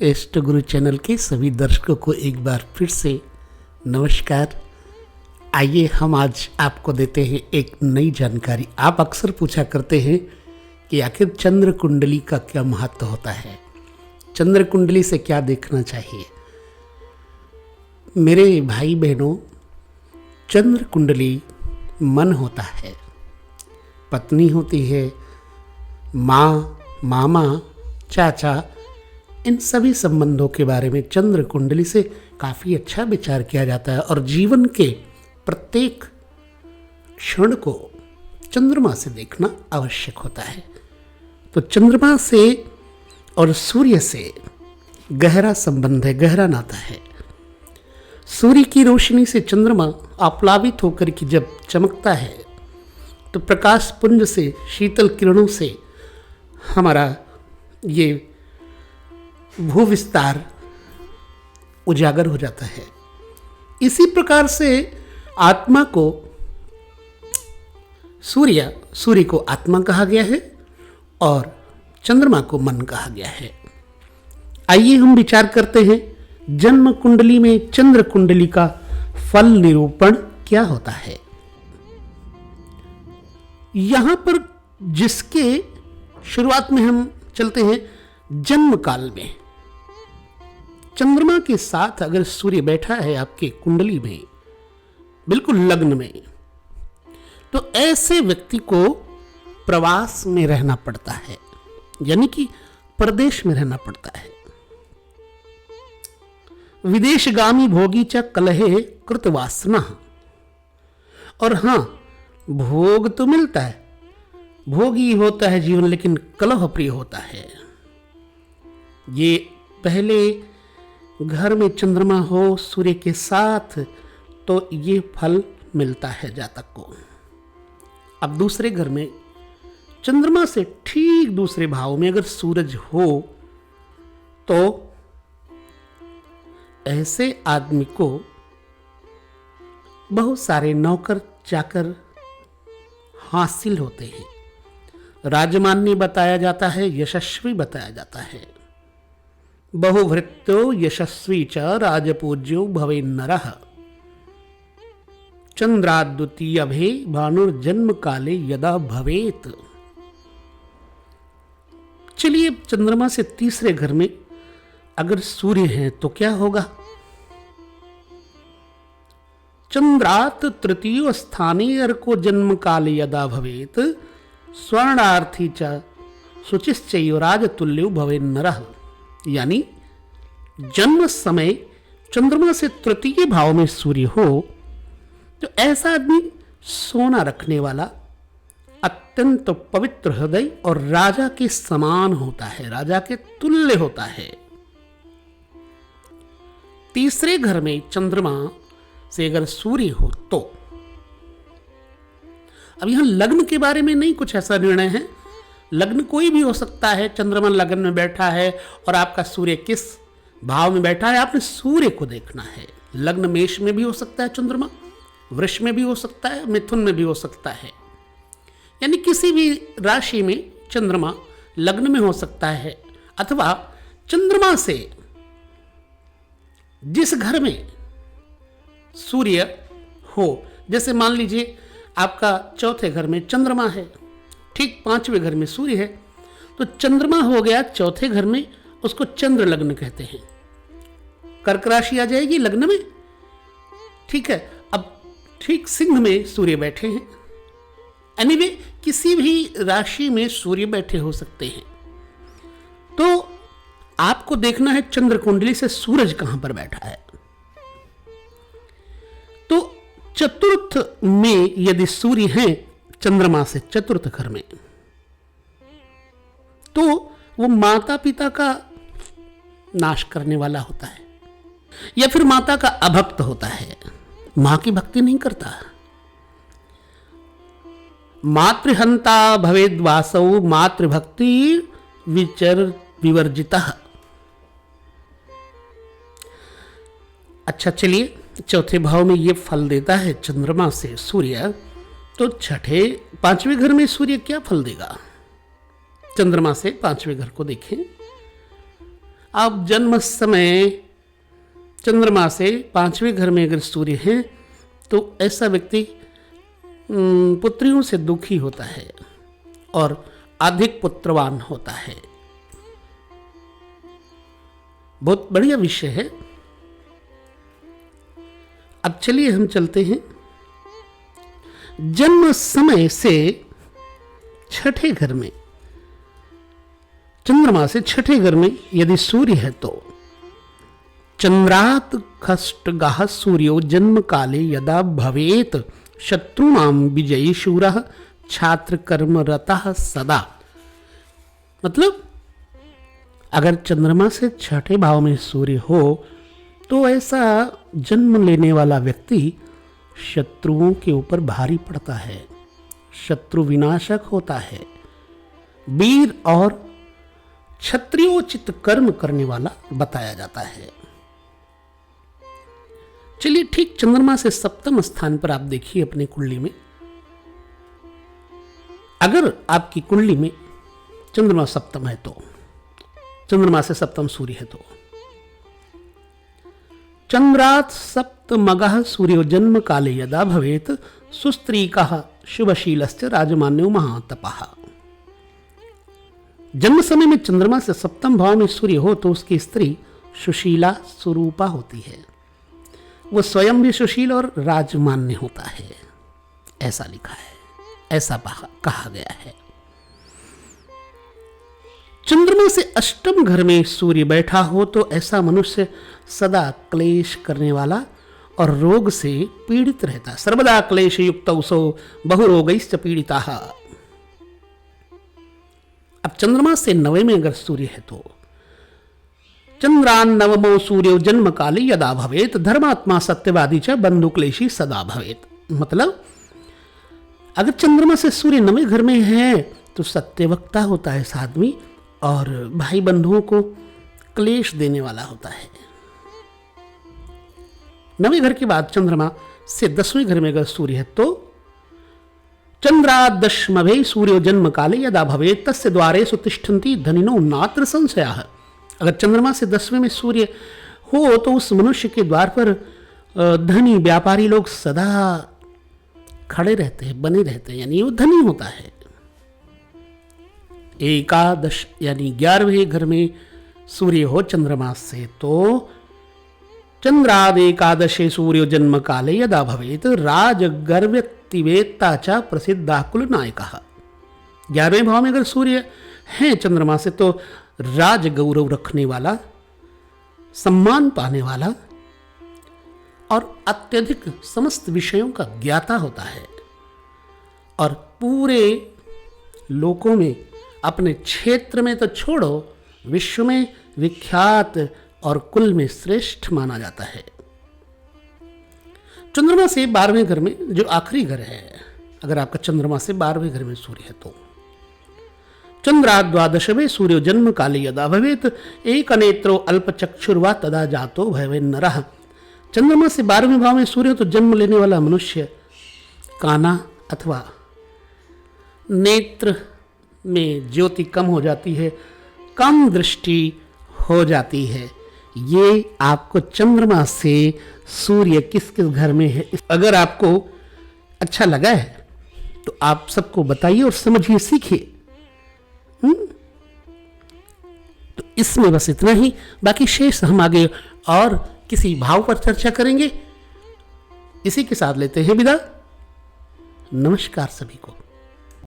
इष्ट गुरु चैनल के सभी दर्शकों को एक बार फिर से नमस्कार। आइए हम आज आपको देते हैं एक नई जानकारी। आप अक्सर पूछा करते हैं कि आखिर चंद्र कुंडली का क्या महत्व होता है, चंद्र कुंडली से क्या देखना चाहिए। मेरे भाई बहनों, चंद्र कुंडली मन होता है, पत्नी होती है, माँ, मामा, चाचा, इन सभी संबंधों के बारे में चंद्र कुंडली से काफ़ी अच्छा विचार किया जाता है और जीवन के प्रत्येक क्षण को चंद्रमा से देखना आवश्यक होता है। तो चंद्रमा से और सूर्य से गहरा संबंध है, गहरा नाता है। सूर्य की रोशनी से चंद्रमा आप्लावित होकर के जब चमकता है तो प्रकाश पुंज से, शीतल किरणों से हमारा ये भूविस्तार उजागर हो जाता है। इसी प्रकार से आत्मा को सूर्य को आत्मा कहा गया है और चंद्रमा को मन कहा गया है। आइए हम विचार करते हैं जन्म कुंडली में चंद्र कुंडली का फल निरूपण क्या होता है। यहां पर जिसके शुरुआत में हम चलते हैं जन्म काल में, चंद्रमा के साथ अगर सूर्य बैठा है आपके कुंडली में, बिल्कुल लग्न में, तो ऐसे व्यक्ति को प्रवास में रहना पड़ता है, यानी कि प्रदेश में रहना पड़ता है। विदेशगामी भोगी च कलहे कृतवासना। और हां, भोग तो मिलता है, भोगी होता है जीवन, लेकिन कलह प्रिय होता है। ये पहले घर में चंद्रमा हो सूर्य के साथ तो ये फल मिलता है जातक को। अब दूसरे घर में चंद्रमा से ठीक दूसरे भाव में अगर सूरज हो तो ऐसे आदमी को बहुत सारे नौकर चाकर हासिल होते हैं। राजमान्य बताया जाता है, यशस्वी बताया जाता है। बहुभृत्यो यशस्वी च राजपूज्यो भवे नरः। चंद्राद्वितीय भे भानुर्जन्म काले यदा भवेत। चलिए, चंद्रमा से तीसरे घर में अगर सूर्य है तो क्या होगा। चंद्रात तृतीय स्थाने अर्को जन्म काले यदा भवेत स्वर्णार्थी च शुचिश्चैव राजतुल्यो भवे नरः। यानी जन्म समय चंद्रमा से तृतीय भाव में सूर्य हो तो ऐसा आदमी सोना रखने वाला, अत्यंत पवित्र हृदय और राजा के समान होता है, राजा के तुल्य होता है। तीसरे घर में चंद्रमा से अगर सूर्य हो तो, अब यहां लग्न के बारे में नहीं कुछ ऐसा निर्णय है, लग्न कोई भी हो सकता है। चंद्रमा लग्न में बैठा है और आपका सूर्य किस भाव में बैठा है, आपने सूर्य को देखना है। लग्न मेष में भी हो सकता है चंद्रमा, वृष में भी हो सकता है, मिथुन में भी हो सकता है, यानी किसी भी राशि में चंद्रमा लग्न में हो सकता है। अथवा चंद्रमा से जिस घर में सूर्य हो, जैसे मान लीजिए आपका चौथे घर में चंद्रमा है, ठीक पांचवें घर में सूर्य है, तो चंद्रमा हो गया चौथे घर में, उसको चंद्र लग्न कहते हैं। कर्क राशि आ जाएगी लग्न में, ठीक है। अब ठीक सिंह में सूर्य बैठे हैं। एनीवे, किसी भी राशि में सूर्य बैठे हो सकते हैं। तो आपको देखना है चंद्र कुंडली से सूरज कहां पर बैठा है। तो चतुर्थ में यदि सूर्य है चंद्रमा से चतुर्थ घर में, तो वो माता पिता का नाश करने वाला होता है, या फिर माता का अभक्त होता है, मां की भक्ति नहीं करता। मातृहंता भवेद्वासौ मातृभक्ति विवर्जितः। अच्छा, चलिए, चौथे भाव में ये फल देता है चंद्रमा से सूर्य, तो छठे पांचवें घर में सूर्य क्या फल देगा। चंद्रमा से पांचवें घर को देखें। आप जन्म समय चंद्रमा से 5वें घर में अगर सूर्य है तो ऐसा व्यक्ति पुत्रियों से दुखी होता है और अधिक पुत्रवान होता है। बहुत बढ़िया विषय है। अब चलिए हम चलते हैं जन्म समय से छठे घर में, चंद्रमा से छठे घर में यदि सूर्य है तो चंद्रात खष्टगाः सूर्यो जन्म काले यदा भवेत शत्रुणां विजयी शूरः छात्र कर्म रतः सदा। मतलब अगर चंद्रमा से छठे भाव में सूर्य हो तो ऐसा जन्म लेने वाला व्यक्ति शत्रुओं के ऊपर भारी पड़ता है, शत्रु विनाशक होता है, वीर और क्षत्रियोचित कर्म करने वाला बताया जाता है। चलिए ठीक चंद्रमा से सप्तम स्थान पर आप देखिए अपनी कुंडली में, अगर आपकी कुंडली में चंद्रमा सप्तम है तो, चंद्रमा से सप्तम सूर्य है तो चंद्रात सप्तमगः सूर्यो जन्म काले यदा भवेत सुस्त्रीकः शुभशीलस्य राजमान्यो महातपः। जन्म समय में चंद्रमा से सप्तम भाव में सूर्य हो तो उसकी स्त्री सुशीला सुरूपा होती है, वो स्वयं भी सुशील और राजमान्य होता है, ऐसा लिखा है, ऐसा कहा गया है। चंद्रमा से अष्टम घर में सूर्य बैठा हो तो ऐसा मनुष्य सदा क्लेश करने वाला और रोग से पीड़ित रहता है। सर्वदा क्लेश युक्त उसो बहुरोगैश्च पीड़िताः। अब चंद्रमा से नवे में अगर सूर्य है तो चंद्रान नवमो सूर्यो जन्म काले यदा भवेत धर्मात्मा सत्यवादी च बंधु क्लेशी सदा भवेत। मतलब अगर चंद्रमा से सूर्य नवे घर में है तो सत्यवक्ता होता है इस आदमी और भाई बंधुओं को क्लेश देने वाला होता है। नवे घर के बाद चंद्रमा से 10वें घर में अगर सूर्य है तो चंद्रादशमभे सूर्यो जन्म काले यदा भवेत तस्य द्वारे सुतिष्ठन्ति धनिनो नात्र संशयः। अगर चंद्रमा से 10वें में सूर्य हो तो उस मनुष्य के द्वार पर धनी व्यापारी लोग सदा खड़े रहते हैं, बने रहते हैं, यानी वो धनी होता है। एकादश यानी 11वें घर में सूर्य हो चंद्रमा से तो चंद्राद एकादशे सूर्यो जन्म काले यदा भवेत राजगर्व्यतिवेत्ता च प्रसिद्धा कुल नायकः। 11वें भाव में अगर सूर्य है चंद्रमा से तो राज गौरव रखने वाला, सम्मान पाने वाला और अत्यधिक समस्त विषयों का ज्ञाता होता है और पूरे लोकों में, अपने क्षेत्र में तो छोड़ो, विश्व में विख्यात और कुल में श्रेष्ठ माना जाता है। चंद्रमा से 12वें घर में जो आखिरी घर है, अगर आपका चंद्रमा से 12वें घर में सूर्य है तो चंद्रा द्वादशवे सूर्यो जन्म काले यदा भवेत एक नेत्रो अल्पचक्षुर्वा तदा जातो भयवे नरः। चंद्रमा से 12वें भाव में सूर्य तो जन्म लेने वाला मनुष्य काना अथवा नेत्र में ज्योति कम हो जाती है, कम दृष्टि हो जाती है। ये आपको चंद्रमा से सूर्य किस किस घर में है, अगर आपको अच्छा लगा है तो आप सबको बताइए और समझिए, सीखिए। तो इसमें बस इतना ही, बाकी शेष हम आगे और किसी भाव पर चर्चा करेंगे। इसी के साथ लेते हैं विदा। नमस्कार सभी को।